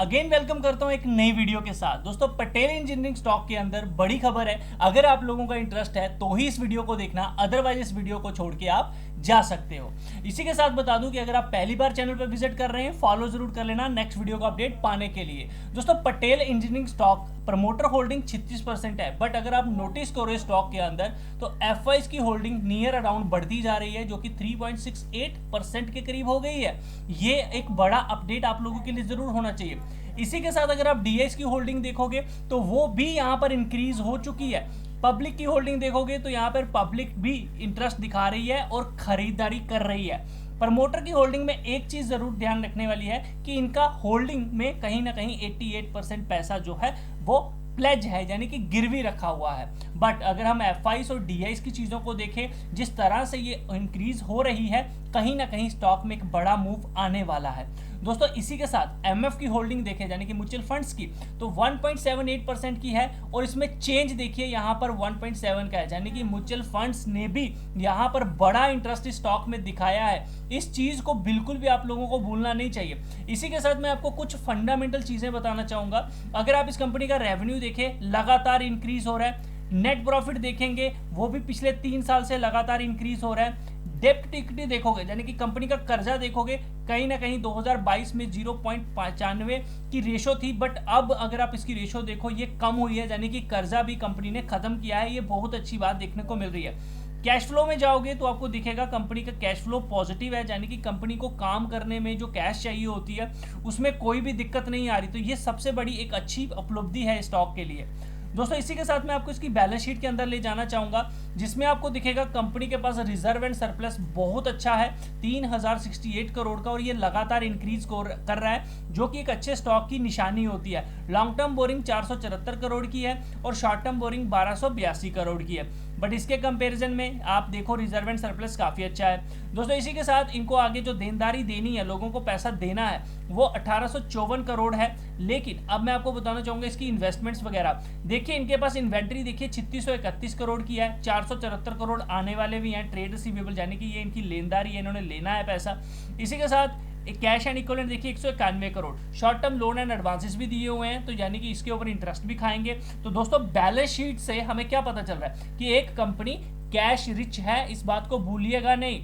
Again welcome करता हूं एक नई वीडियो के साथ। दोस्तों, पटेल इंजीनियरिंग स्टॉक के अंदर बड़ी खबर है। अगर आप लोगों का इंटरेस्ट है तो ही इस वीडियो को देखना, अदरवाइज इस वीडियो को छोड़ के आप जा सकते हो। इसी के साथ बता दूं कि अगर आप पहली बार चैनल पर विजिट कर रहे हैं, फॉलो जरूर कर लेना नेक्स्ट वीडियो का अपडेट पाने के लिए। दोस्तों, Patel engineering stock promoter holding 36% है, बट अगर आप नोटिस करो स्टॉक के अंदर तो एफआईज की होल्डिंग नियर अराउंड बढ़ती जा रही है, जो कि 3.68% के करीब हो गई है। ये एक बड़ा अपडेट आप लोगों के लिए जरूर होना चाहिए। इसी के साथ अगर आप डीआईएस की होल्डिंग देखोगे तो वो भी यहां पर इंक्रीज हो चुकी है। पब्लिक की होल्डिंग देखोगे तो यहां पर पब्लिक भी इंटरेस्ट दिखा रही है और खरीदारी कर रही है। प्रमोटर की होल्डिंग में एक चीज जरूर ध्यान रखने वाली है कि इनका होल्डिंग में कहीं ना कहीं 88% पैसा जो है वो प्लेज है, यानी कि गिरवी रखा हुआ है। बट अगर हम एफआईस और डीआईस की चीजों को देखें, जिस तरह से ये इंक्रीज हो रही है, कहीं ना कहीं स्टॉक में एक बड़ा मूव आने वाला है। दोस्तों, इसी के साथ एमएफ की होल्डिंग देखें, यानी कि म्यूचुअल फंड्स की, तो 1.78% की है और इसमें चेंज देखिए यहाँ पर 1.7 का है, यानी कि म्यूचुअल फंड्स ने भी यहाँ पर बड़ा इंटरेस्ट स्टॉक में दिखाया है। इस चीज को बिल्कुल भी आप लोगों को भूलना नहीं चाहिए। इसी के साथ मैं आपको कुछ फंडामेंटल चीजें बताना चाहूंगा। अगर आप इस कंपनी का रेवेन्यू देखें, लगातार इंक्रीज हो रहा है। नेट प्रॉफिट देखेंगे, वो भी पिछले 3 साल से लगातार इंक्रीज हो रहा है। डेप्ट इक्विटी देखोगे, यानी कि कंपनी का कर्जा देखोगे, कहीं ना कहीं 2022 में 0.95 की रेशो थी, बट अब अगर आप इसकी रेशो देखो ये कम हुई है, यानी कि कर्जा भी कंपनी ने खत्म किया है। ये बहुत अच्छी बात देखने को मिल रही है। कैश फ्लो में जाओगे तो आपको दिखेगा कंपनी का कैश फ्लो पॉजिटिव है, यानी कि कंपनी को काम करने में जो कैश चाहिए होती है उसमें कोई भी दिक्कत नहीं आ रही। तो ये सबसे बड़ी एक अच्छी उपलब्धि है स्टॉक के लिए। दोस्तों, इसी के साथ मैं आपको इसकी बैलेंस शीट के अंदर ले जाना चाहूंगा, जिसमें आपको दिखेगा कंपनी के पास रिजर्व एंड सरप्लस बहुत अच्छा है, 3068 करोड़ का, और ये लगातार इंक्रीज कर रहा है, जो कि एक अच्छे स्टॉक की निशानी होती है। लॉन्ग टर्म बोरिंग 474 करोड़ की है और शॉर्ट टर्म बोरिंग 1282 करोड़ की है। बट इसके कंपैरिजन में आप देखो रिजर्व एंड सरप्लस काफी अच्छा है। दोस्तों, इसी के साथ इनको आगे जो देनदारी देनी है, लोगों को पैसा देना है, वो 1854 करोड़ है। लेकिन अब मैं आपको बताना चाहूंगा इसकी इन्वेस्टमेंट्स वगैरह देखिए। इनके पास इन्वेंट्री देखिए 3631 करोड़ की है, 474 करोड़ आने वाले भी हैं। ट्रेड रिसीवेबल, यानी कि ये इनकी लेनदारी है, इन्होंने लेना है पैसा। इसी के साथ कैश एंड इक्विवेलेंट देखिए 191 crore. Short term loan and advances भी दिए हुए हैं, तो यानी कि इसके ऊपर इंटरेस्ट भी खाएंगे। तो दोस्तों, बैलेंस शीट से हमें क्या पता चल रहा है कि एक कंपनी कैश रिच है, इस बात को भूलिएगा नहीं।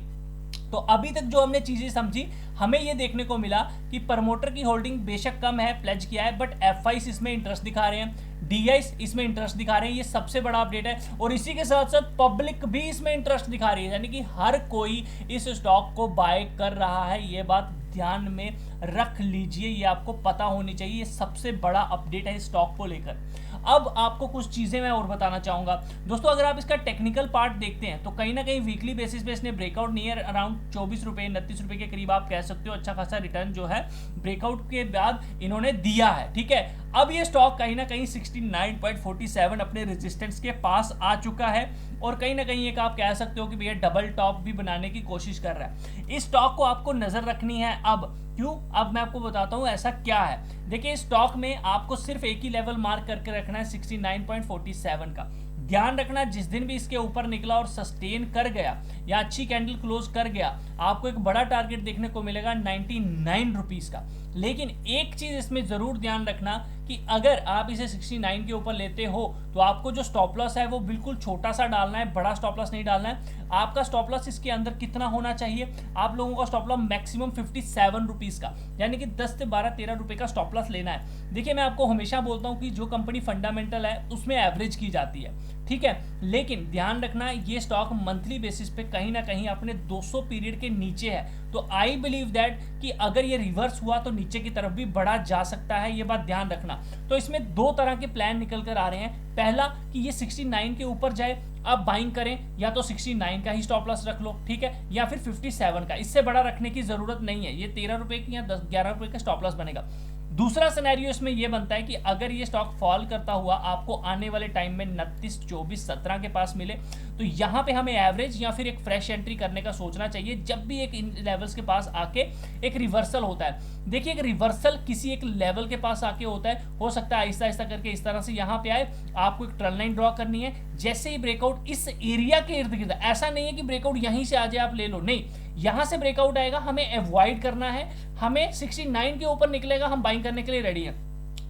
तो अभी तक जो हमने चीजें समझी, हमें यह देखने को मिला कि प्रमोटर की होल्डिंग बेशक कम है, प्लेज किया है, बट एफआईस इसमें इंटरेस्ट दिखा रहे हैं, डीआईस इसमें इंटरेस्ट दिखा रहे हैं। ये सबसे बड़ा अपडेट है। और इसी के साथ साथ पब्लिक भी इसमें इंटरेस्ट दिखा रही है, यानी कि हर कोई इस स्टॉक को बाय कर रहा है। ये बात ध्यान में रख लीजिए, ये आपको पता होनी चाहिए। ये सबसे बड़ा अपडेट है स्टॉक को लेकर। अब आपको कुछ चीजें मैं और बताना चाहूंगा। दोस्तों, अगर आप इसका टेक्निकल पार्ट देखते हैं तो कहीं ना कहीं वीकली बेसिस पे इसने ब्रेकआउट नियर अराउंड 24 रुपए 29 रुपए के करीब आप कह सकते हो अच्छा खासा रिटर्न जो है ब्रेकआउट के बाद इन्होंने दिया है। ठीक है, अब ये स्टॉक कहीं ना कहीं 69.47 अपने रेजिस्टेंस के पास आ चुका है और कहीं ना कहीं एक आप कह सकते हो कि भैया डबल टॉप भी बनाने की कोशिश कर रहा है। इस स्टॉक को आपको नजर रखनी है। अब क्यों, अब मैं आपको बताता हूं ऐसा क्या है। देखिए, इस स्टॉक में आपको सिर्फ एक ही लेवल मार्क करके रखना है 69.47 का। ध्यान रखना, जिस दिन भी इसके ऊपर निकला और सस्टेन कर गया या अच्छी कैंडल क्लोज कर गया, आपको एक बड़ा टारगेट देखने को मिलेगा 99 रुपीज का। लेकिन एक चीज इसमें जरूर ध्यान रखना कि अगर आप इसे 69 के ऊपर लेते हो तो आपको जो स्टॉप लॉस है वो बिल्कुल छोटा सा डालना है, बड़ा स्टॉप लॉस नहीं डालना है। आपका स्टॉप लॉस इसके अंदर कितना होना चाहिए, आप लोगों का स्टॉप लॉस मैक्सिमम 57 रुपीज का, यानी कि 10 से 12-13 रुपए का स्टॉप लॉस लेना है। देखिए, मैं आपको हमेशा बोलता हूं कि जो कंपनी फंडामेंटल है उसमें एवरेज की जाती है, ठीक है, लेकिन ध्यान रखना ये स्टॉक मंथली बेसिस पे कहीं ना कहीं अपने 200 पीरियड के नीचे है। तो आई बिलीव दैट कि अगर ये रिवर्स हुआ तो नीचे की तरफ भी बढ़ा जा सकता है, ये बात ध्यान रखना। तो इसमें दो तरह के प्लान निकल कर आ रहे हैं। पहला कि ये 69 के ऊपर जाए, आप बाइंग करें, या तो 69 का ही स्टॉप लॉस रख लो, ठीक है, या फिर 57 का। इससे बड़ा रखने की जरूरत नहीं है, ये 13 रुपए की या 10-11 रुपए का स्टॉप लॉस बनेगा। दूसरा सिनेरियो इसमें यह बनता है कि अगर ये स्टॉक फॉल करता हुआ आपको आने वाले टाइम में 29, 24, 17 के पास मिले, तो यहां पे हमें एवरेज या फिर एक फ्रेश एंट्री करने का सोचना चाहिए। जब भी एक इन लेवल्स के पास आके एक रिवर्सल होता है, देखिए एक रिवर्सल किसी एक लेवल के पास आके होता है, हो सकता है आहिस्ता आहिस्ता करके इस तरह से यहां पे आए, आपको एक ट्रेंड लाइन ड्रॉ करनी है। जैसे ही ब्रेकआउट इस एरिया के इर्द गिर्द, ऐसा नहीं है कि ब्रेकआउट यहीं से आ जाए आप ले लो, नहीं, यहां से ब्रेकआउट आएगा, हमें अवॉइड करना है, हमें 69 के ऊपर निकलेगा, हम बाइंग करने के लिए रेडी है।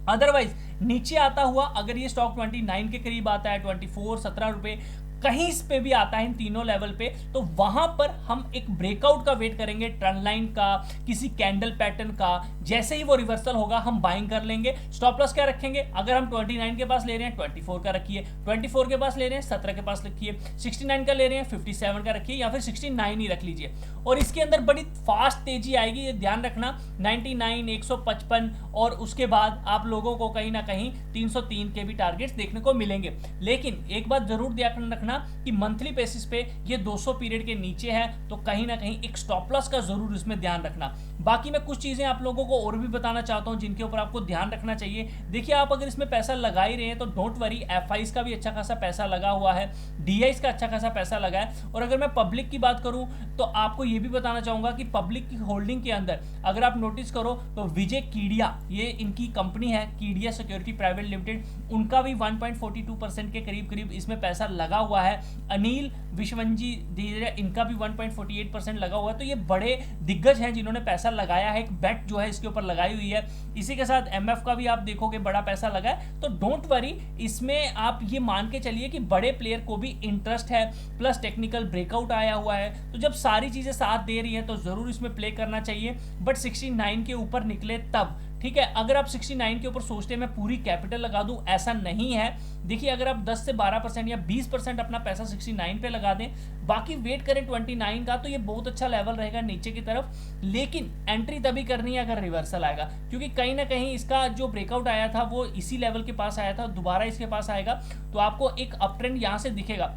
अदरवाइज नीचे आता हुआ अगर ये स्टॉक 29 के करीब आता है, 24 17 रुपए कहीं इस पे भी आता है, इन तीनों लेवल पे, तो वहां पर हम एक ब्रेकआउट का वेट करेंगे, ट्रेंड लाइन का, किसी कैंडल पैटर्न का। जैसे ही वो रिवर्सल होगा हम बाइंग कर लेंगे। स्टॉप लॉस क्या रखेंगे? अगर हम 29 के पास ले रहे हैं 24 का रखिए, 24 के पास ले रहे हैं 17 के पास रखिए, 69 का ले रहे हैं 57 का रखिए, या फिर 69 ही रख लीजिए। और इसके अंदर बड़ी फास्ट तेजी आएगी, ये ध्यान रखना। 99, 155 और उसके बाद आप लोगों को कहीं ना कहीं 303 के भी टारगेट्स देखने को मिलेंगे। लेकिन एक बात जरूर ध्यान रखना कि मंथली बेसिस पे ये 200 पीरियड के नीचे है, तो कहीं ना कहीं एक स्टॉप लॉस का जरूर इसमें ध्यान रखना। बाकी मैं कुछ चीजें आप लोगों को और भी बताना चाहता हूं जिनके ऊपर आपको ध्यान रखना चाहिए। देखिए, आप अगर इसमें पैसा लगा ही रहे हैं तो डोंट वरी, एफआईस का भी अच्छा खासा पैसा लगा हुआ है, डीआईस का अच्छा खासा पैसा लगा है। और अगर मैं पब्लिक की बात करूं तो आपको ये भी बताना चाहूंगा कि पब्लिक की होल्डिंग के अंदर अगर आप नोटिस करो तो विजय कीडिया, ये इनकी कंपनी है कीडिया सिक्योरिटी प्राइवेट लिमिटेड, उनका भी 1.42% के करीब इसमें पैसा लगा हुआ है। अनिल विश्वंजी धीरे, इनका भी 1.48% लगा हुआ है। तो ये बड़े दिग्गज हैं जिन्होंने पैसा लगाया है, एक बेट जो है इसके ऊपर लगाई हुई है। इसी के साथ एमएफ का भी आप देखोगे बड़ा पैसा लगा है। तो डोंट वरी, इसमें आप ये मान के चलिए कि बड़े प्लेयर को भी इंटरेस्ट है, प्लस टेक्निकल ब्रेकआउट आया हुआ है। तो जब सारी चीजें साथ दे रही हैं तो जरूर इसमें प्ले करना चाहिए, बट 69 के ऊपर निकले तब, ठीक है। अगर आप 69 के ऊपर सोचते हैं मैं पूरी कैपिटल लगा दूं, ऐसा नहीं है। देखिए, अगर आप 10 से 12% या 20% अपना पैसा 69 पे लगा दें, बाकी वेट करें 29 का, तो ये बहुत अच्छा लेवल रहेगा नीचे की तरफ। लेकिन एंट्री तभी करनी है अगर रिवर्सल आएगा, क्योंकि कहीं ना कहीं इसका जो ब्रेकआउट आया था वो इसी लेवल के पास आया था, दोबारा इसके पास आएगा तो आपको एक अप ट्रेंड यहां से दिखेगा।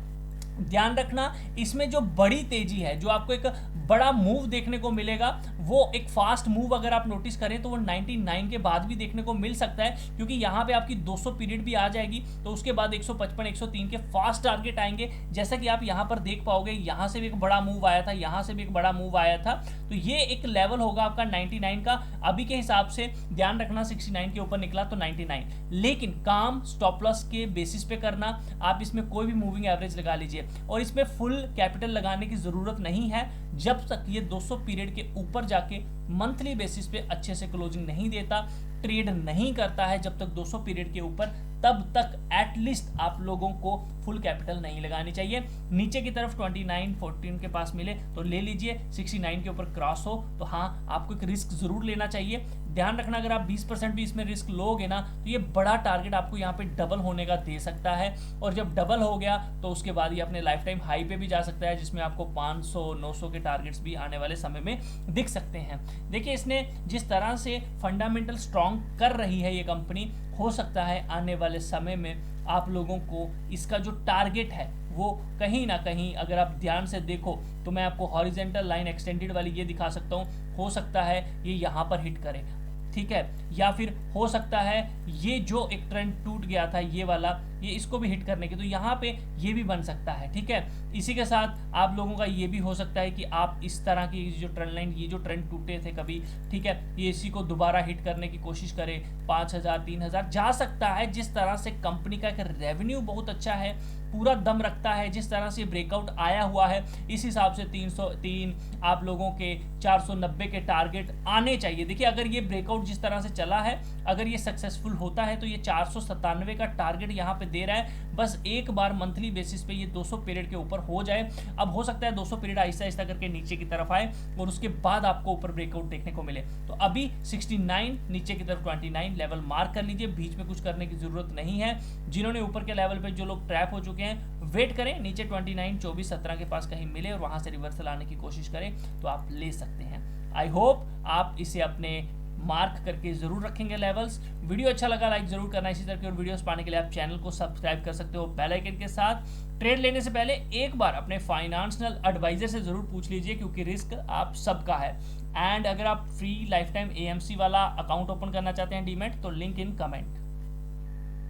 ध्यान रखना, इसमें जो बड़ी तेजी है, जो आपको एक बड़ा मूव देखने को मिलेगा, वो एक फास्ट मूव अगर आप नोटिस करें तो वो 99 के बाद भी देखने को मिल सकता है, क्योंकि यहाँ पे आपकी 200 पीरियड भी आ जाएगी, तो उसके बाद 155, 103 के फास्ट टारगेट आएंगे। जैसा कि आप यहाँ पर देख पाओगे, यहाँ से भी एक बड़ा मूव आया था, यहाँ से भी एक बड़ा मूव आया था, तो ये एक लेवल होगा आपका 99 का। अभी के हिसाब से ध्यान रखना 69 के ऊपर निकला तो 99, लेकिन काम स्टॉप लॉस के बेसिस पे करना। आप इसमें कोई भी मूविंग एवरेज लगा लीजिए, और इसमें फुल कैपिटल लगाने की जरूरत नहीं है जब तक ये 200 पीरियड के ऊपर जाके मंथली बेसिस पे अच्छे से क्लोजिंग नहीं देता, ट्रेड नहीं करता है जब तक 200 पीरियड के ऊपर, तब तक एटलीस्ट आप लोगों को फुल कैपिटल नहीं लगानी चाहिए। नीचे की तरफ 29, 14 के पास मिले तो ले लीजिए, 69 के ऊपर क्रॉस हो तो हाँ, आपको एक रिस्क जरूर लेना चाहिए। ध्यान रखना, अगर आप 20% भी इसमें रिस्क लोगे ना तो ये बड़ा टारगेट आपको यहाँ पे डबल होने का दे सकता है, और जब डबल हो गया तो उसके बाद ये अपने लाइफ टाइम हाई पे भी जा सकता है, जिसमें आपको 500, 900 के टारगेट्स भी आने वाले समय में दिख सकते हैं। देखिए, इसने जिस तरह से फंडामेंटल स्ट्रॉन्ग कर रही है ये कंपनी, हो सकता है आने वाले समय में आप लोगों को इसका जो टारगेट है वो कहीं ना कहीं, अगर आप ध्यान से देखो तो मैं आपको हॉरिजेंटल लाइन एक्सटेंडेड वाली ये दिखा सकता हूँ, हो सकता है ये यहाँ पर हिट करे, ठीक है, या फिर हो सकता है ये जो एक ट्रेंड टूट गया था ये वाला, ये इसको भी हिट करने की, तो यहाँ पे ये भी बन सकता है, ठीक है। इसी के साथ आप लोगों का ये भी हो सकता है कि आप इस तरह की जो ट्रेंड लाइन, ये जो ट्रेंड टूटे थे कभी, ठीक है, ये इसी को दोबारा हिट करने की कोशिश करें, 5000, 3000 जा सकता है। जिस तरह से कंपनी का एक रेवेन्यू बहुत अच्छा है, पूरा दम रखता है, जिस तरह से ब्रेकआउट आया हुआ है, इस हिसाब से 303 आप लोगों के 490 के टारगेट आने चाहिए। देखिए, अगर ये ब्रेकआउट जिस तरह से चला है, अगर ये सक्सेसफुल होता है तो ये 497 का टारगेट यहाँ पे दे रहा है। बस एक बार मंथली बेसिस पे ये 200 पीरियड के ऊपर हो जाए। अब हो सकता है 200 पीरियड आहिस्ता आहिस्ता करके नीचे की तरफ आए और उसके बाद आपको ऊपर ब्रेकआउट देखने को मिले। तो अभी 69, नीचे की तरफ 29 लेवल मार्क कर लीजिए, बीच में कुछ करने की जरूरत नहीं है। जिन्होंने ऊपर के लेवल पे जो लोग ट्रैप हो चुके हैं, वेट करें, नीचे 29, 24, 17 के पास कहीं मिले और वहां से रिवर्सल आने की कोशिश करें तो आप ले सकते हैं। आई होप आप इसे अपने मार्क करके जरूर रखेंगे लेवल्स। वीडियो अच्छा लगा लाइक जरूर करना। इसी तरह की और वीडियोस पाने के लिए आप चैनल को सब्सक्राइब कर सकते हो बेल आइकन के साथ। ट्रेड लेने से पहले एक बार अपने फाइनेंशियल एडवाइजर से जरूर पूछ लीजिए, क्योंकि रिस्क आप सबका है। एंड अगर आप फ्री लाइफ टाइम AMC वाला अकाउंट ओपन करना चाहते हैं डीमैट, तो लिंक इन कमेंट।